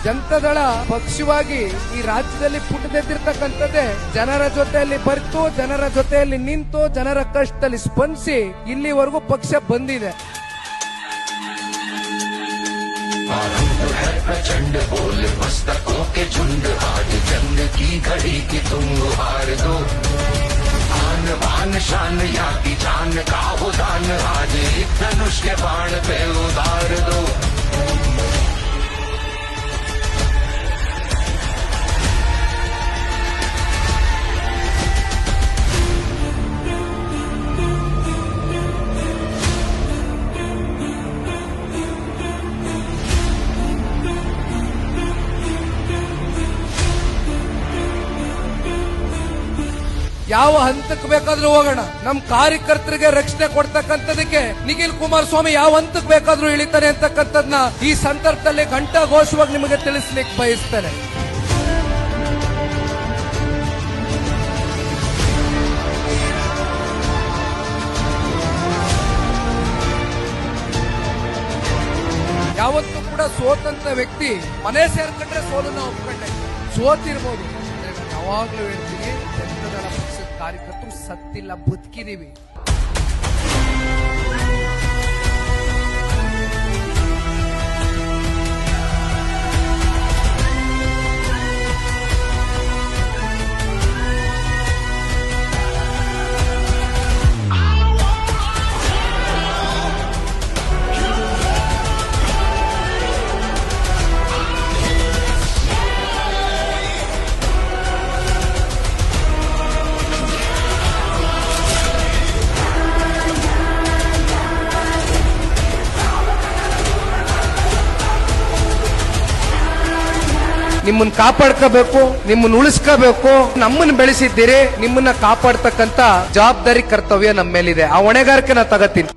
ಜನತಾದಳ ಪಕ್ಷವಾಗಿ ಈ ರಾಜ್ಯದಲ್ಲಿ ಪುಟ್ಟದೆದ್ದಿರ್ತಕ್ಕಂಥದ್ದೇ ಜನರ ಜೊತೆಯಲ್ಲಿ ಬರ್ತು, ಜನರ ಜೊತೆಯಲ್ಲಿ ನಿಂತು, ಜನರ ಕಷ್ಟದಲ್ಲಿ ಸ್ಪಂದಿಸಿ ಇಲ್ಲಿವರೆಗೂ ಪಕ್ಷ ಬಂದಿದೆ. प्रचंड बोल मस्तकों के झुंड, आज जंग की घड़ी की तुम हार दो. आन बान शान या की जान का हो दान, आज एक धनुष के बाण पे उतार दो. ಯಾವ ಹಂತಕ್ಕೆ ಬೇಕಾದ್ರೂ ಹೋಗೋಣ, ನಮ್ ಕಾರ್ಯಕರ್ತರಿಗೆ ರಕ್ಷಣೆ ಕೊಡ್ತಕ್ಕಂಥದಕ್ಕೆ ನಿಖಿಲ್ ಕುಮಾರಸ್ವಾಮಿ ಯಾವ ಹಂತಕ್ಕೆ ಬೇಕಾದ್ರೂ ಇಳಿತಾನೆ ಅಂತಕ್ಕಂಥದ್ನ ಈ ಸಂದರ್ಭದಲ್ಲಿ ಘಂಟಾ ಘೋಷವಾಗಿ ನಿಮಗೆ ತಿಳಿಸ್ಲಿಕ್ಕೆ ಬಯಸ್ತೇನೆ. ಯಾವತ್ತೂ ಕೂಡ ಸೋತಂತ ವ್ಯಕ್ತಿ ಮನೆ ಸೇರ್ಕೊಂಡ್ರೆ ಸೋಲನ್ನ ಒಪ್ಕೊಂಡೆ, ಸೋತಿರ್ಬೋದು. ಯಾವಾಗ್ಲೂ ಹೇಳ್ತೀನಿ, ಜನತಾದಳ ಪಕ್ಷದ ಕಾರ್ಯಕರ್ತರು ಸತ್ತಿಲ್ಲ, ಬದುಕಿದೀವಿ. ನಿಮ್ಮನ್ನ ಕಾಪಾಡ್ಕೋಬೇಕು, ನಿಮ್ಮನ್ನ ಉಳಿಸ್ಕೋಬೇಕು. ನಮ್ಮನ್ನ ಬೆಳೆಸಿದ್ದೀರಿ, ನಿಮ್ಮನ್ನ ಕಾಪಾಡ್ತಕ್ಕಂತ ಜವಾಬ್ದಾರಿ ಕರ್ತವ್ಯ ನಮ್ಮ ಮೇಲಿದೆ. ಆ ಹೊಣೆಗಾರಿಕೆ ನಾ ತಗತೀನಿ.